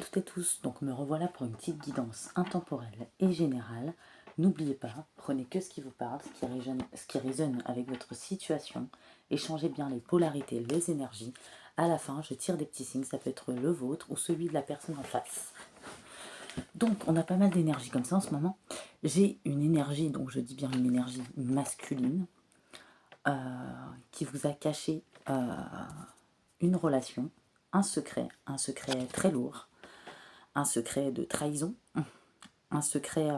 toutes et tous, donc me revoilà pour une petite guidance intemporelle et générale. N'oubliez pas, prenez que ce qui vous parle, ce qui résonne avec votre situation, échangez bien les polarités, les énergies. À la fin, je tire des petits signes, ça peut être le vôtre ou celui de la personne en face. Donc, on a pas mal d'énergie comme ça en ce moment. J'ai une énergie, donc je dis bien une énergie masculine, qui vous a caché une relation, un secret très lourd, un secret de trahison, un secret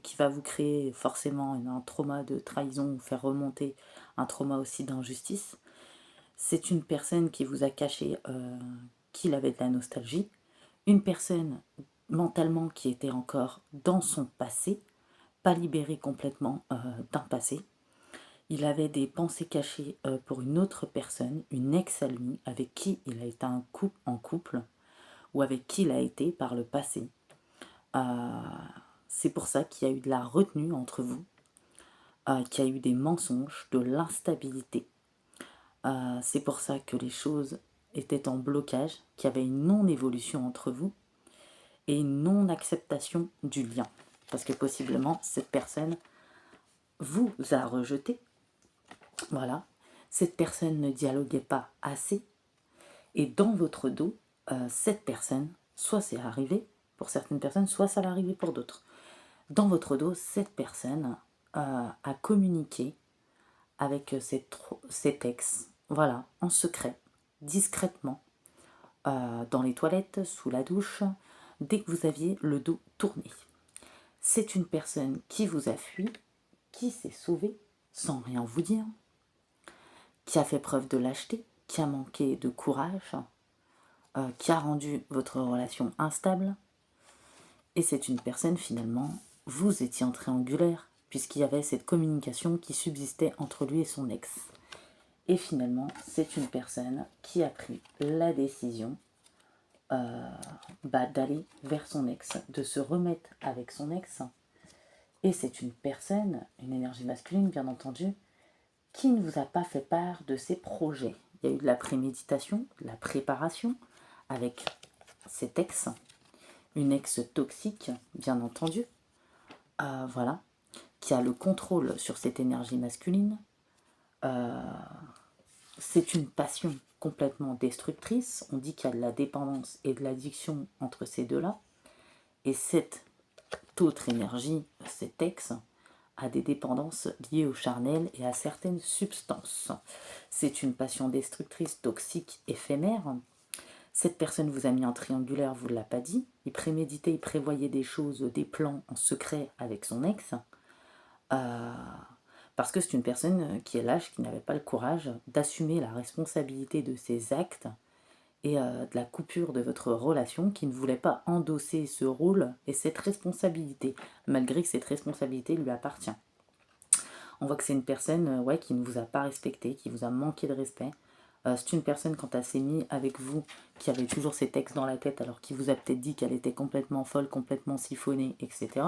qui va vous créer forcément un trauma de trahison ou faire remonter un trauma aussi d'injustice. C'est une personne qui vous a caché qu'il avait de la nostalgie, une personne mentalement qui était encore dans son passé, pas libérée complètement d'un passé. Il avait des pensées cachées pour une autre personne, une ex à lui, avec qui il a été en couple, ou avec qui il a été par le passé. C'est pour ça qu'il y a eu de la retenue entre vous, qu'il y a eu des mensonges, de l'instabilité. C'est pour ça que les choses étaient en blocage, qu'il y avait une non-évolution entre vous et une non-acceptation du lien. Parce que possiblement, cette personne vous a rejeté. Voilà. Cette personne ne dialoguait pas assez. Et dans votre dos, cette personne, soit c'est arrivé pour certaines personnes, soit ça va arriver pour d'autres. Dans votre dos, cette personne a communiqué avec cet ex, voilà, en secret, discrètement, dans les toilettes, sous la douche, dès que vous aviez le dos tourné. C'est une personne qui vous a fui, qui s'est sauvée sans rien vous dire, qui a fait preuve de lâcheté, qui a manqué de courage, qui a rendu votre relation instable. Et c'est une personne finalement, vous étiez en triangulaire, puisqu'il y avait cette communication qui subsistait entre lui et son ex. Et finalement, c'est une personne qui a pris la décision d'aller vers son ex, de se remettre avec son ex. Et c'est une personne, une énergie masculine bien entendu, qui ne vous a pas fait part de ses projets. Il y a eu de la préméditation, de la préparation avec cet ex, une ex toxique bien entendu, voilà, qui a le contrôle sur cette énergie masculine. C'est une passion complètement destructrice. On dit qu'il y a de la dépendance et de l'addiction entre ces deux-là. Et cette autre énergie, cet ex, a des dépendances liées au charnel et à certaines substances. C'est une passion destructrice, toxique, éphémère. Cette personne vous a mis en triangulaire, vous ne l'a pas dit. Il préméditait, il prévoyait des choses, des plans en secret avec son ex. Parce que c'est une personne qui est lâche, qui n'avait pas le courage d'assumer la responsabilité de ses actes et de la coupure de votre relation, qui ne voulait pas endosser ce rôle et cette responsabilité, malgré que cette responsabilité lui appartient. On voit que c'est une personne qui ne vous a pas respecté, qui vous a manqué de respect. C'est une personne, quand elle s'est mise avec vous, qui avait toujours ses textes dans la tête, alors qu'il vous a peut-être dit qu'elle était complètement folle, complètement siphonnée, etc.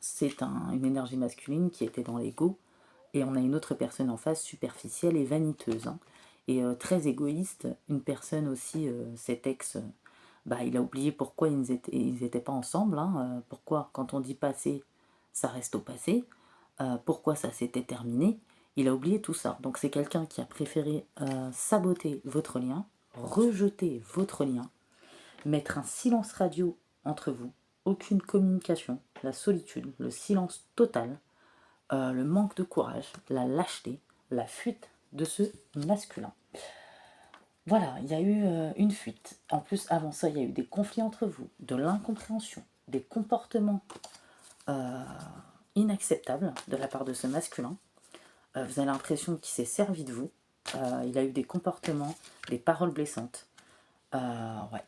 C'est une énergie masculine qui était dans l'ego, et on a une autre personne en face, superficielle et vaniteuse, et très égoïste, une personne aussi, cet ex, il a oublié pourquoi ils étaient pas ensemble, pourquoi quand on dit passé, ça reste au passé, pourquoi ça s'était terminé, il a oublié tout ça. Donc c'est quelqu'un qui a préféré saboter votre lien, rejeter votre lien, mettre un silence radio entre vous, aucune communication, la solitude, le silence total, le manque de courage, la lâcheté, la fuite de ce masculin. Voilà, il y a eu une fuite. En plus, avant ça, il y a eu des conflits entre vous, de l'incompréhension, des comportements inacceptables de la part de ce masculin. Vous avez l'impression qu'il s'est servi de vous. Il a eu des comportements, des paroles blessantes. Ouais.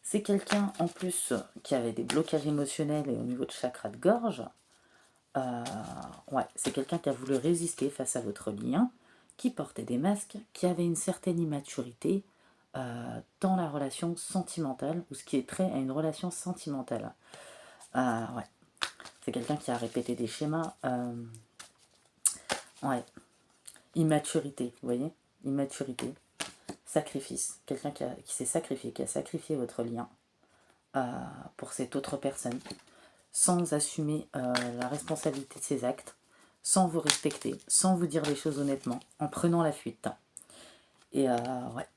C'est quelqu'un en plus qui avait des blocages émotionnels et au niveau de chakra de gorge. C'est quelqu'un qui a voulu résister face à votre lien, qui portait des masques, qui avait une certaine immaturité dans la relation sentimentale, ou ce qui est trait à une relation sentimentale. C'est quelqu'un qui a répété des schémas. Immaturité, vous voyez, immaturité. sacrifice, quelqu'un qui s'est sacrifié, qui a sacrifié votre lien pour cette autre personne, sans assumer la responsabilité de ses actes, sans vous respecter, sans vous dire les choses honnêtement, en prenant la fuite. Et ouais,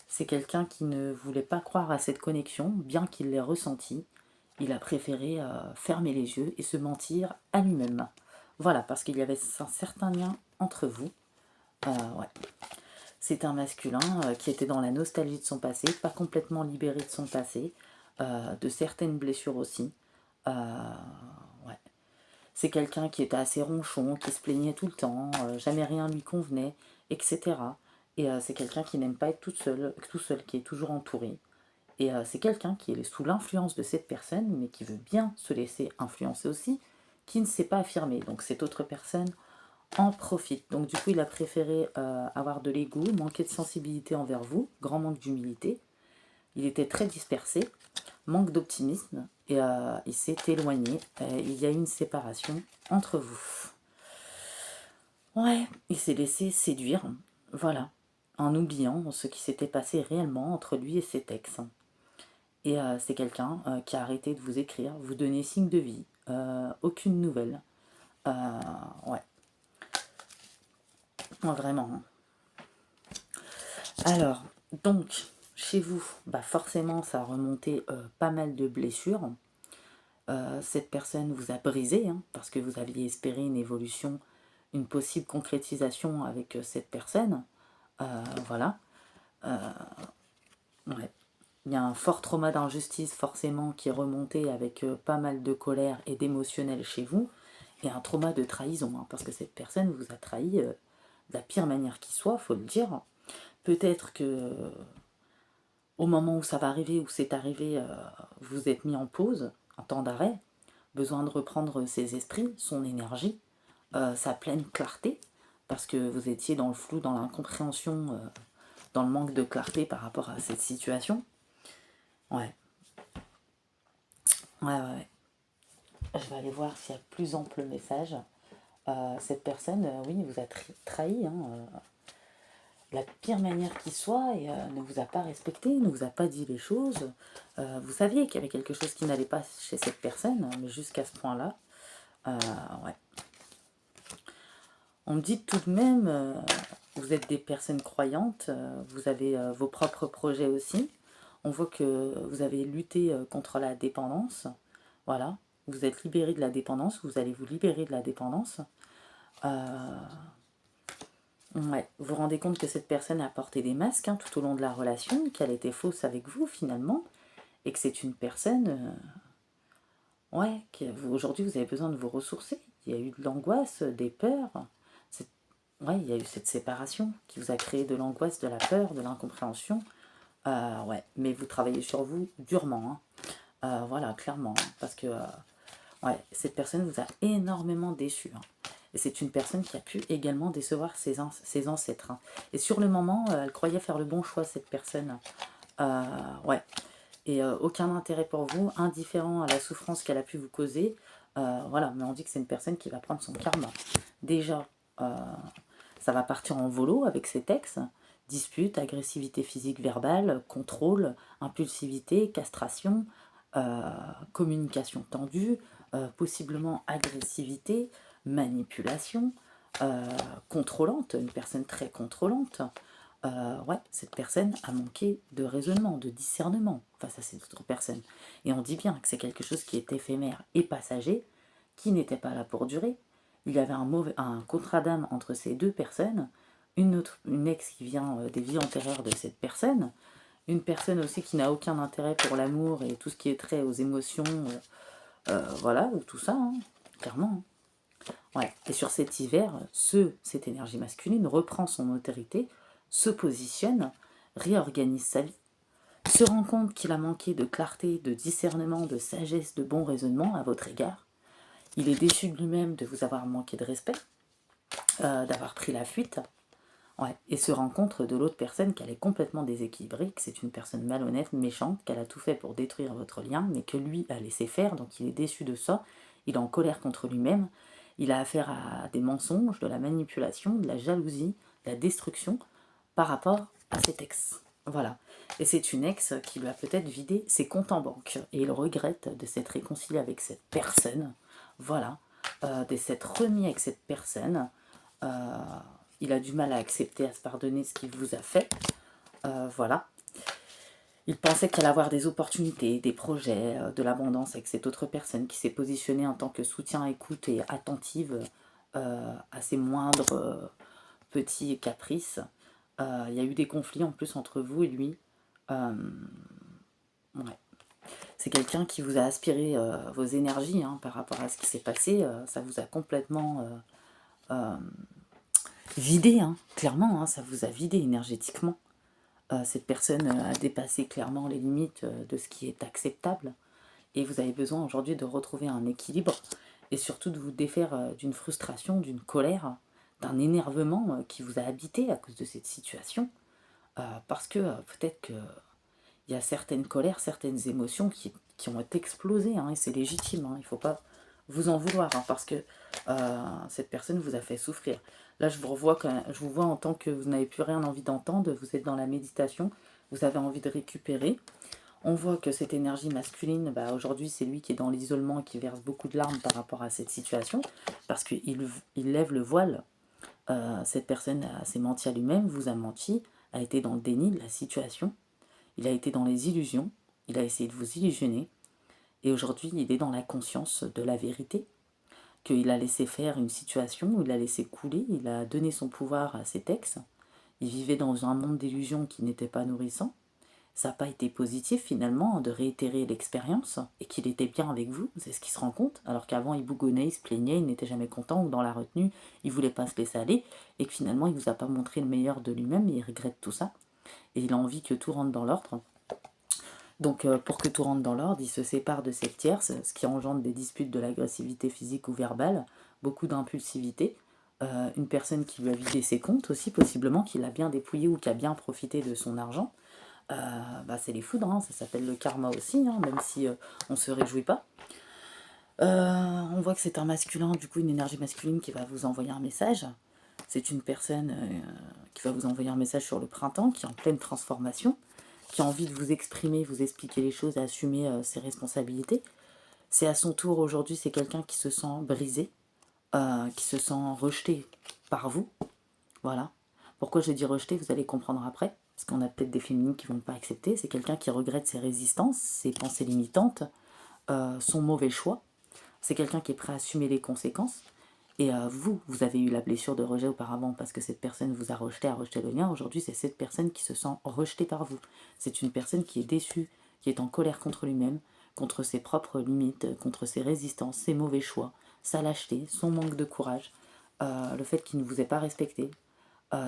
c'est quelqu'un qui ne voulait pas croire à cette connexion, bien qu'il l'ait ressentie. Il a préféré fermer les yeux et se mentir à lui-même. Voilà, parce qu'il y avait un certain lien entre vous. Ouais. C'est un masculin qui était dans la nostalgie de son passé, pas complètement libéré de son passé, de certaines blessures aussi. Ouais. C'est quelqu'un qui était assez ronchon, qui se plaignait tout le temps, jamais rien lui convenait, etc. Et c'est quelqu'un qui n'aime pas être tout seul, qui est toujours entouré. Et c'est quelqu'un qui est sous l'influence de cette personne, mais qui veut bien se laisser influencer aussi, qui ne s'est pas affirmé. Donc cette autre personne en profite. Donc du coup, il a préféré avoir de l'ego, manquer de sensibilité envers vous, grand manque d'humilité. Il était très dispersé, manque d'optimisme, et il s'est éloigné. Il y a eu une séparation entre vous. Ouais, il s'est laissé séduire, voilà, en oubliant ce qui s'était passé réellement entre lui et cet ex. Et c'est quelqu'un qui a arrêté de vous écrire, vous donner signe de vie, aucune nouvelle. Ouais, vraiment. Alors, donc, chez vous, bah forcément, ça a remonté pas mal de blessures. Cette personne vous a brisé, hein, parce que vous aviez espéré une évolution, une possible concrétisation avec cette personne. Voilà. Ouais. Il y a un fort trauma d'injustice forcément qui est remonté avec pas mal de colère et d'émotionnel chez vous, et un trauma de trahison, hein, parce que cette personne vous a trahi de la pire manière qui soit, faut le dire. Peut-être que au moment où ça va arriver, où c'est arrivé, vous êtes mis en pause, en temps d'arrêt, besoin de reprendre ses esprits, son énergie, sa pleine clarté, parce que vous étiez dans le flou, dans l'incompréhension, dans le manque de clarté par rapport à cette situation. Ouais. Ouais. Je vais aller voir s'il y a plus ample message. Cette personne, oui, vous a trahi, hein, de la pire manière qui soit, et ne vous a pas respecté, ne vous a pas dit les choses. Vous saviez qu'il y avait quelque chose qui n'allait pas chez cette personne, mais jusqu'à ce point-là, ouais. On me dit tout de même, vous êtes des personnes croyantes, vous avez vos propres projets aussi. On voit que vous avez lutté contre la dépendance. Voilà, vous êtes libéré de la dépendance, vous allez vous libérer de la dépendance. Ouais, vous vous rendez compte que cette personne a porté des masques, hein, tout au long de la relation, qu'elle était fausse avec vous finalement, et que c'est une personne, ouais, aujourd'hui vous avez besoin de vous ressourcer. Il y a eu de l'angoisse, des peurs. Ouais, il y a eu cette séparation qui vous a créé de l'angoisse, de la peur, de l'incompréhension. Ouais, mais vous travaillez sur vous durement, hein. Voilà, clairement, hein, parce que ouais, cette personne vous a énormément déçu, hein. Et c'est une personne qui a pu également décevoir ses ancêtres, hein. Et sur le moment, elle croyait faire le bon choix, cette personne. Ouais. Et aucun intérêt pour vous, indifférent à la souffrance qu'elle a pu vous causer. Voilà, mais on dit que c'est une personne qui va prendre son karma. Déjà, ça va partir en volo avec ses textes. Dispute, agressivité physique, verbale, contrôle, impulsivité, castration, communication tendue, possiblement agressivité, manipulation, contrôlante, une personne très contrôlante. Ouais, cette personne a manqué de raisonnement, de discernement face à cette autre personne. Et on dit bien que c'est quelque chose qui est éphémère et passager, qui n'était pas là pour durer. Il y avait un contrat d'âme entre ces deux personnes, une ex qui vient des vies antérieures de cette personne, une personne aussi qui n'a aucun intérêt pour l'amour et tout ce qui est trait aux émotions, voilà, ou tout ça, hein, clairement. Ouais. Et sur cet hiver, cette énergie masculine reprend son autorité, se positionne, réorganise sa vie, se rend compte qu'il a manqué de clarté, de discernement, de sagesse, de bon raisonnement à votre égard. Il est déçu de lui-même de vous avoir manqué de respect, d'avoir pris la fuite. Ouais. Et se rend compte de l'autre personne qu'elle est complètement déséquilibrée, que c'est une personne malhonnête, méchante, qu'elle a tout fait pour détruire votre lien, mais que lui a laissé faire, donc il est déçu de ça, il est en colère contre lui-même, il a affaire à des mensonges, de la manipulation, de la jalousie, de la destruction, par rapport à cet ex. Voilà. Et c'est une ex qui lui a peut-être vidé ses comptes en banque. Et il regrette de s'être réconcilié avec cette personne. Voilà. De s'être remis avec cette personne. Il a du mal à accepter, à se pardonner ce qu'il vous a fait. Voilà. Il pensait qu'il allait avoir des opportunités, des projets, de l'abondance avec cette autre personne qui s'est positionnée en tant que soutien, écoute et attentive à ses moindres petits caprices. Il y a eu des conflits en plus entre vous et lui. Ouais. C'est quelqu'un qui vous a aspiré vos énergies par rapport à ce qui s'est passé. Ça vous a complètement vidé, clairement. Ça vous a vidé énergétiquement. Cette personne a dépassé clairement les limites de ce qui est acceptable. Et vous avez besoin aujourd'hui de retrouver un équilibre et surtout de vous défaire d'une frustration, d'une colère, d'un énervement qui vous a habité à cause de cette situation. Parce que peut-être qu'il y a certaines colères, certaines émotions qui ont explosé, et c'est légitime, il ne faut pas vous en vouloir, parce que cette personne vous a fait souffrir. Là, je vous vois en tant que vous n'avez plus rien envie d'entendre, vous êtes dans la méditation, vous avez envie de récupérer. On voit que cette énergie masculine, aujourd'hui, c'est lui qui est dans l'isolement et qui verse beaucoup de larmes par rapport à cette situation, parce qu'il lève le voile. Cette personne s'est menti à lui-même, vous a menti, a été dans le déni de la situation, il a été dans les illusions, il a essayé de vous illusionner, et aujourd'hui, il est dans la conscience de la vérité, qu'il a laissé faire une situation, il a laissé couler, il a donné son pouvoir à cet ex, il vivait dans un monde d'illusions qui n'était pas nourrissant. Ça n'a pas été positif finalement de réitérer l'expérience et qu'il était bien avec vous, c'est ce qu'il se rend compte, alors qu'avant il bougonnait, il se plaignait, il n'était jamais content ou dans la retenue, il voulait pas se laisser aller et que finalement il vous a pas montré le meilleur de lui-même et il regrette tout ça et il a envie que tout rentre dans l'ordre. Donc pour que tout rentre dans l'ordre, il se sépare de cette tierce, ce qui engendre des disputes, de l'agressivité physique ou verbale, beaucoup d'impulsivité, une personne qui lui a vidé ses comptes aussi possiblement, qui l'a bien dépouillé ou qui a bien profité de son argent. C'est les foudres, ça s'appelle le karma aussi, même si on ne se réjouit pas. On voit que c'est un masculin, du coup une énergie masculine qui va vous envoyer un message. C'est une personne qui va vous envoyer un message sur le printemps, qui est en pleine transformation, qui a envie de vous exprimer, vous expliquer les choses, assumer ses responsabilités. C'est à son tour aujourd'hui, c'est quelqu'un qui se sent brisé, qui se sent rejeté par vous. Voilà. Pourquoi je dis rejeté, vous allez comprendre après. Parce qu'on a peut-être des féminines qui ne vont pas accepter. C'est quelqu'un qui regrette ses résistances, ses pensées limitantes, son mauvais choix. C'est quelqu'un qui est prêt à assumer les conséquences. Et vous avez eu la blessure de rejet auparavant parce que cette personne vous a rejeté, a rejeté le lien. Aujourd'hui, c'est cette personne qui se sent rejetée par vous. C'est une personne qui est déçue, qui est en colère contre lui-même, contre ses propres limites, contre ses résistances, ses mauvais choix, sa lâcheté, son manque de courage, le fait qu'il ne vous ait pas respecté.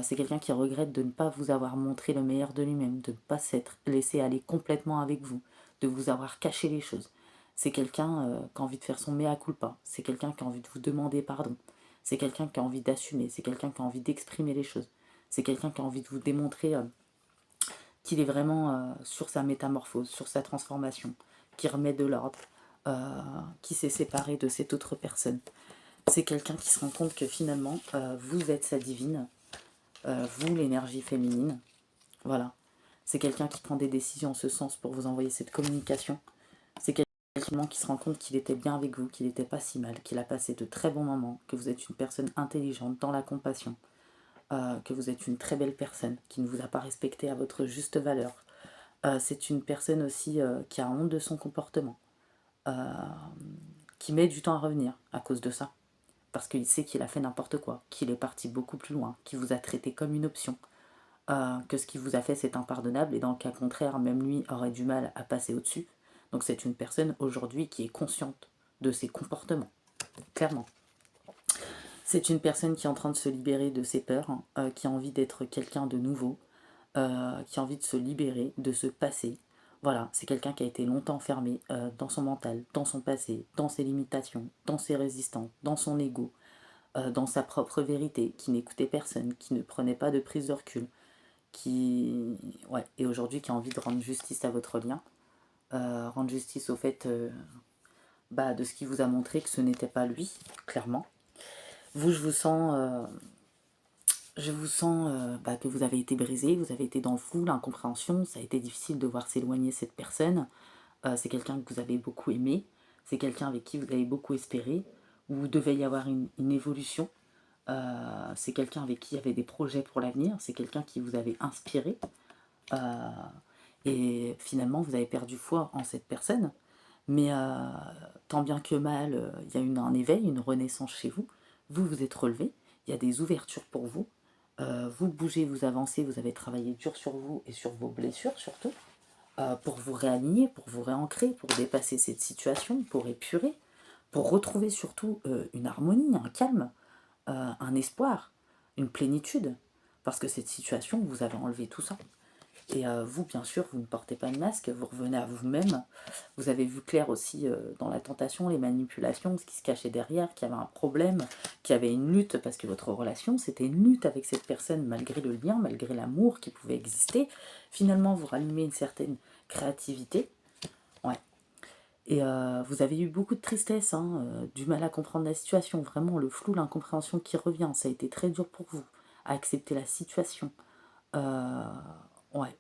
C'est quelqu'un qui regrette de ne pas vous avoir montré le meilleur de lui-même, de ne pas s'être laissé aller complètement avec vous, de vous avoir caché les choses. C'est quelqu'un qui a envie de faire son mea culpa, c'est quelqu'un qui a envie de vous demander pardon, c'est quelqu'un qui a envie d'assumer, c'est quelqu'un qui a envie d'exprimer les choses, c'est quelqu'un qui a envie de vous démontrer qu'il est vraiment sur sa métamorphose, sur sa transformation, qui remet de l'ordre, qui s'est séparé de cette autre personne. C'est quelqu'un qui se rend compte que finalement, vous êtes sa divine, vous, l'énergie féminine. Voilà. C'est quelqu'un qui prend des décisions en ce sens pour vous envoyer cette communication. C'est quelqu'un qui se rend compte qu'il était bien avec vous, qu'il n'était pas si mal, qu'il a passé de très bons moments, que vous êtes une personne intelligente dans la compassion, que vous êtes une très belle personne, qui ne vous a pas respecté à votre juste valeur. C'est une personne aussi qui a honte de son comportement, qui met du temps à revenir à cause de ça. Parce qu'il sait qu'il a fait n'importe quoi, qu'il est parti beaucoup plus loin, qu'il vous a traité comme une option, que ce qu'il vous a fait c'est impardonnable et dans le cas contraire, même lui aurait du mal à passer au-dessus. Donc c'est une personne aujourd'hui qui est consciente de ses comportements, clairement. C'est une personne qui est en train de se libérer de ses peurs, qui a envie d'être quelqu'un de nouveau, qui a envie de se libérer, de se passer. Voilà, c'est quelqu'un qui a été longtemps fermé dans son mental, dans son passé, dans ses limitations, dans ses résistances, dans son ego, dans sa propre vérité, qui n'écoutait personne, qui ne prenait pas de prise de recul, et aujourd'hui qui a envie de rendre justice à votre lien, rendre justice au fait de ce qui vous a montré que ce n'était pas lui, clairement. Vous, je vous sens Je vous sens que vous avez été brisé, vous avez été dans le flou, l'incompréhension, ça a été difficile de voir s'éloigner cette personne. C'est quelqu'un que vous avez beaucoup aimé, c'est quelqu'un avec qui vous avez beaucoup espéré, où il devait y avoir une évolution. C'est quelqu'un avec qui il y avait des projets pour l'avenir, c'est quelqu'un qui vous avait inspiré. Euh, et finalement, vous avez perdu foi en cette personne. Mais tant bien que mal, il y a eu un éveil, une renaissance chez vous. Vous vous êtes relevé, il y a des ouvertures pour vous. Vous bougez, vous avancez, vous avez travaillé dur sur vous et sur vos blessures surtout, pour vous réaligner, pour vous réancrer, pour dépasser cette situation, pour épurer, pour retrouver surtout une harmonie, un calme, un espoir, une plénitude. Parce que cette situation, vous avez enlevé tout ça. Et vous, bien sûr, vous ne portez pas de masque, vous revenez à vous-même. Vous avez vu clair aussi dans la tentation, les manipulations, ce qui se cachait derrière, qu'il y avait un problème, qu'il y avait une lutte, parce que votre relation, c'était une lutte avec cette personne, malgré le lien, malgré l'amour qui pouvait exister. Finalement, vous rallumez une certaine créativité. Ouais. Et vous avez eu beaucoup de tristesse, hein, du mal à comprendre la situation. Vraiment, le flou, l'incompréhension qui revient, ça a été très dur pour vous, à accepter la situation. Euh, ouais.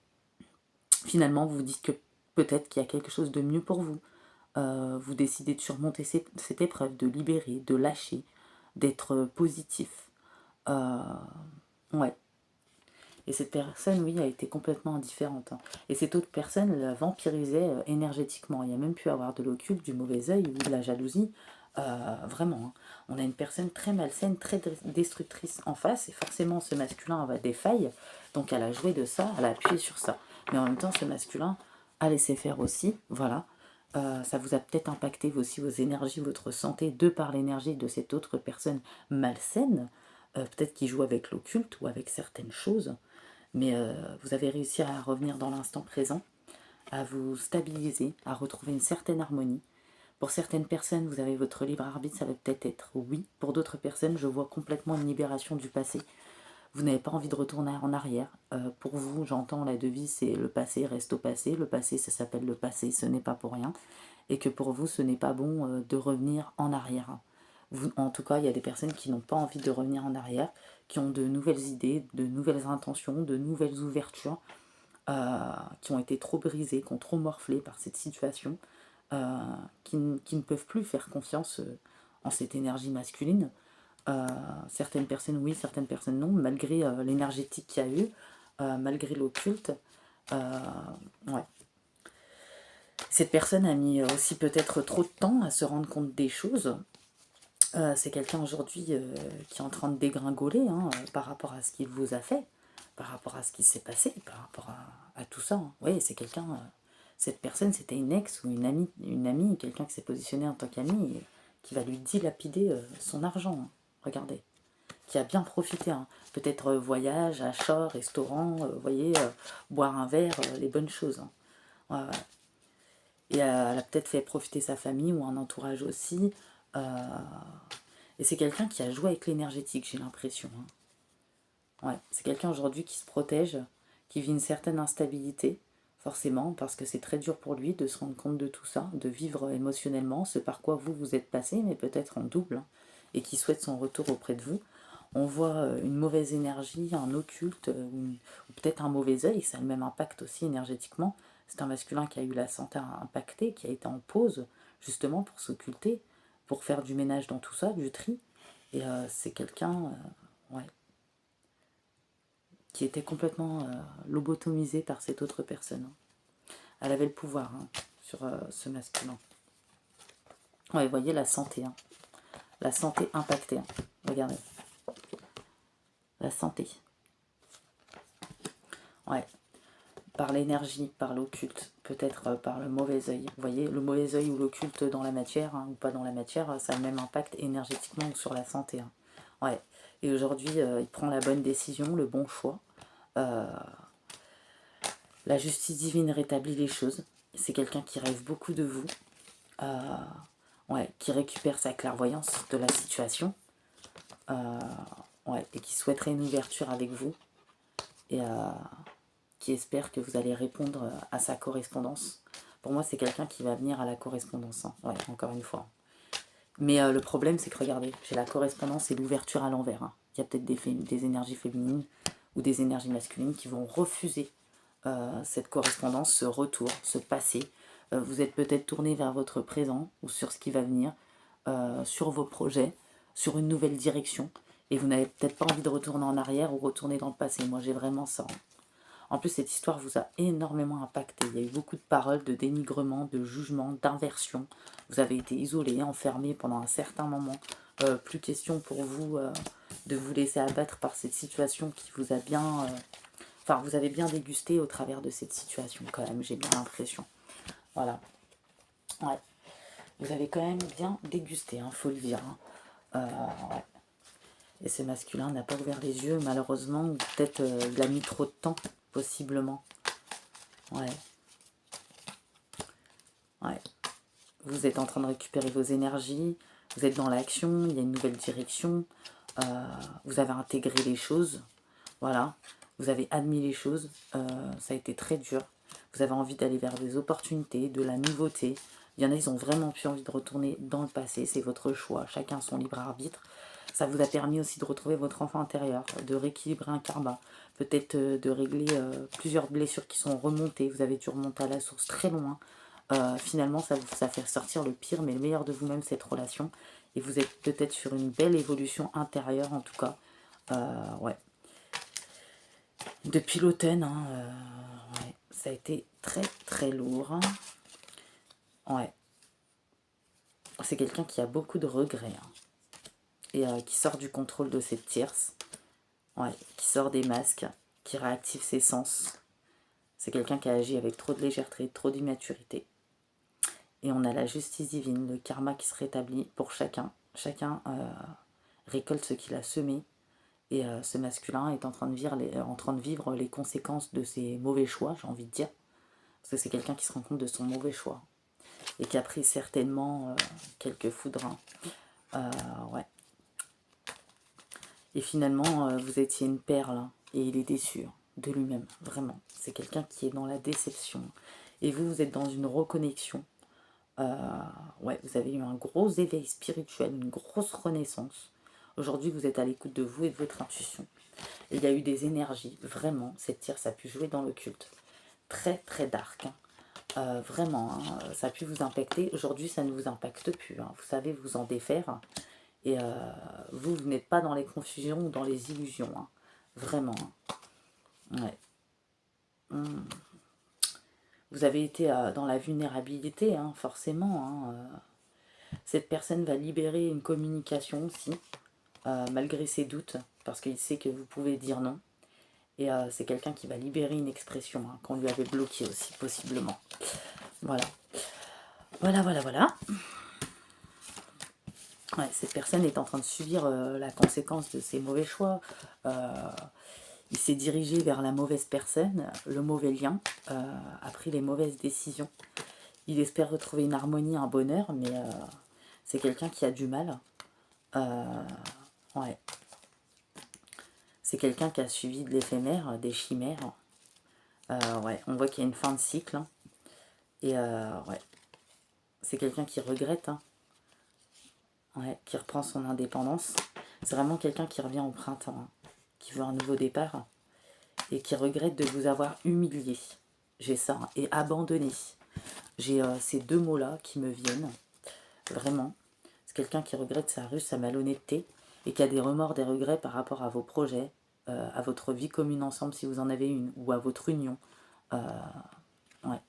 Finalement, vous vous dites que peut-être qu'il y a quelque chose de mieux pour vous. Vous décidez de surmonter cette épreuve, de libérer, de lâcher, d'être positif. Euh, ouais. Et cette personne, oui, a été complètement indifférente, hein. Et cette autre personne la vampirisait énergétiquement. Il y a même pu avoir de l'occulte, du mauvais œil ou de la jalousie. Vraiment, hein. On a une personne très malsaine, très destructrice en face, et forcément ce masculin avait des failles, donc elle a joué de ça, elle a appuyé sur ça. Mais en même temps, ce masculin a laissé faire aussi, voilà. Ça vous a peut-être impacté aussi vos énergies, votre santé, de par l'énergie de cette autre personne malsaine, peut-être qui joue avec l'occulte ou avec certaines choses. Mais vous avez réussi à revenir dans l'instant présent, à vous stabiliser, à retrouver une certaine harmonie. Pour certaines personnes, vous avez votre libre arbitre, ça va peut-être être oui. Pour d'autres personnes, je vois complètement une libération du passé. Vous n'avez pas envie de retourner en arrière. Pour vous, j'entends la devise, c'est le passé reste au passé. Le passé, ça s'appelle le passé, ce n'est pas pour rien. Et que pour vous, ce n'est pas bon de revenir en arrière. Vous, en tout cas, il y a des personnes qui n'ont pas envie de revenir en arrière, qui ont de nouvelles idées, de nouvelles intentions, de nouvelles ouvertures, qui ont été trop brisées, qui ont trop morflé par cette situation, qui ne peuvent plus faire confiance en cette énergie masculine. Certaines personnes oui, certaines personnes non, malgré l'énergétique qu'il y a eu, malgré l'occulte. Euh, ouais. Cette personne a mis aussi peut-être trop de temps à se rendre compte des choses. C'est quelqu'un aujourd'hui qui est en train de dégringoler, hein, par rapport à ce qu'il vous a fait, par rapport à ce qui s'est passé, par rapport à tout ça, hein. Oui, c'est quelqu'un, cette personne c'était une ex ou une amie, quelqu'un qui s'est positionné en tant qu'ami et qui va lui dilapider son argent, hein. Regardez, qui a bien profité, hein. Peut-être voyage, achat, restaurant, vous voyez, boire un verre, les bonnes choses, hein. Ouais, ouais. Et elle a peut-être fait profiter sa famille ou un entourage aussi. Euh, et c'est quelqu'un qui a joué avec l'énergétique, j'ai l'impression, hein. Ouais, c'est quelqu'un aujourd'hui qui se protège, qui vit une certaine instabilité, forcément, parce que c'est très dur pour lui de se rendre compte de tout ça, de vivre émotionnellement ce par quoi vous vous êtes passé, mais peut-être en double, hein, et qui souhaite son retour auprès de vous. On voit une mauvaise énergie, un occulte, ou peut-être un mauvais œil, ça a le même impact aussi énergétiquement. C'est un masculin qui a eu la santé impactée, qui a été en pause, justement pour s'occulter, pour faire du ménage dans tout ça, du tri. Et c'est quelqu'un, ouais, qui était complètement lobotomisé par cette autre personne, hein. Elle avait le pouvoir, hein, sur ce masculin. Ouais, vous voyez la santé, hein. La santé impactée, hein. Regardez, la santé. Ouais, par l'énergie, par l'occulte, peut-être par le mauvais œil. Vous voyez, le mauvais œil ou l'occulte dans la matière, hein, ou pas dans la matière, ça a le même impact énergétiquement sur la santé, hein. Ouais, et aujourd'hui, il prend la bonne décision, le bon choix. Euh, la justice divine rétablit les choses. C'est quelqu'un qui rêve beaucoup de vous, euh, ouais, qui récupère sa clairvoyance de la situation, euh, ouais, et qui souhaiterait une ouverture avec vous, et qui espère que vous allez répondre à sa correspondance. Pour moi, c'est quelqu'un qui va venir à la correspondance, hein. Ouais, encore une fois. Mais le problème, c'est que regardez, j'ai la correspondance et l'ouverture à l'envers, hein. Il y a peut-être des énergies féminines ou des énergies masculines qui vont refuser cette correspondance, ce retour, ce passé. Vous êtes peut-être tourné vers votre présent ou sur ce qui va venir, sur vos projets, sur une nouvelle direction. Et vous n'avez peut-être pas envie de retourner en arrière ou retourner dans le passé. Moi, j'ai vraiment ça. En plus, cette histoire vous a énormément impacté. Il y a eu beaucoup de paroles, de dénigrement, de jugement, d'inversion. Vous avez été isolé, enfermé pendant un certain moment. Plus question pour vous de vous laisser abattre par cette situation qui vous a bien... Enfin, vous avez bien dégusté au travers de cette situation quand même, j'ai bien l'impression. Voilà. Ouais. Vous avez quand même bien dégusté, faut le dire. Ouais. Et ce masculin n'a pas ouvert les yeux, malheureusement, ou peut-être il a mis trop de temps, possiblement. Ouais. Ouais. Vous êtes en train de récupérer vos énergies, vous êtes dans l'action, il y a une nouvelle direction, vous avez intégré les choses, voilà. Vous avez admis les choses, ça a été très dur. Vous avez envie d'aller vers des opportunités, de la nouveauté. Il y en a, ils ont vraiment plus envie de retourner dans le passé, c'est votre choix, chacun son libre arbitre. Ça vous a permis aussi de retrouver votre enfant intérieur, de rééquilibrer un karma, peut-être de régler plusieurs blessures qui sont remontées. Vous avez dû remonter à la source très loin. Finalement, ça fait sortir le pire, mais le meilleur de vous-même, cette relation. Et vous êtes peut-être sur une belle évolution intérieure, en tout cas. Ouais. Depuis l'automne, ouais, ça a été très très lourd. Ouais. C'est quelqu'un qui a beaucoup de regrets. Et qui sort du contrôle de cette tierce. Ouais, qui sort des masques, qui réactive ses sens. C'est quelqu'un qui a agi avec trop de légèreté, trop d'immaturité. Et on a la justice divine, le karma qui se rétablit pour chacun. Chacun récolte ce qu'il a semé. Et ce masculin est en train de vivre les conséquences de ses mauvais choix, j'ai envie de dire. Parce que c'est quelqu'un qui se rend compte de son mauvais choix. Et qui a pris certainement quelques foudres. Ouais. Et finalement, vous étiez une perle. Et il est déçu de lui-même, vraiment. C'est quelqu'un qui est dans la déception. Et vous êtes dans une reconnexion. Ouais, vous avez eu un gros éveil spirituel, une grosse renaissance. Aujourd'hui, vous êtes à l'écoute de vous et de votre intuition. Et il y a eu des énergies, vraiment, cette tierce a pu jouer dans le culte. Très, très dark. Vraiment, ça a pu vous impacter. Aujourd'hui, ça ne vous impacte plus. Vous savez vous en défaire. Et vous n'êtes pas dans les confusions ou dans les illusions. Vraiment. Ouais. Vous avez été dans la vulnérabilité, forcément. Cette personne va libérer une communication aussi, malgré ses doutes, parce qu'il sait que vous pouvez dire non. Et c'est quelqu'un qui va libérer une expression qu'on lui avait bloquée aussi, possiblement. Voilà. Voilà. Ouais, cette personne est en train de subir la conséquence de ses mauvais choix. Il s'est dirigé vers la mauvaise personne, le mauvais lien, a pris les mauvaises décisions. Il espère retrouver une harmonie, un bonheur, mais c'est quelqu'un qui a du mal. Ouais. C'est quelqu'un qui a suivi de l'éphémère, des chimères. Ouais, on voit qu'il y a une fin de cycle. Et ouais. C'est quelqu'un qui regrette. Ouais, qui reprend son indépendance. C'est vraiment quelqu'un qui revient au printemps. Qui veut un nouveau départ. Et qui regrette de vous avoir humilié. J'ai ça. Et abandonné. J'ai ces deux mots-là qui me viennent. Vraiment. C'est quelqu'un qui regrette sa ruse, sa malhonnêteté. Et qui a des remords, des regrets par rapport à vos projets. À votre vie commune ensemble si vous en avez une. Ou à votre union. Ouais.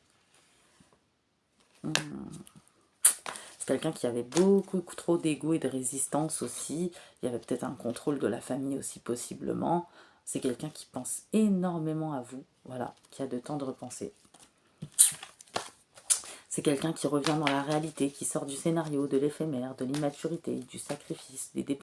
C'est quelqu'un qui avait beaucoup trop d'ego et de résistance aussi. Il y avait peut-être un contrôle de la famille aussi possiblement. C'est quelqu'un qui pense énormément à vous. Voilà. Qui a de tendres pensées. C'est quelqu'un qui revient dans la réalité, qui sort du scénario, de l'éphémère, de l'immaturité, du sacrifice, des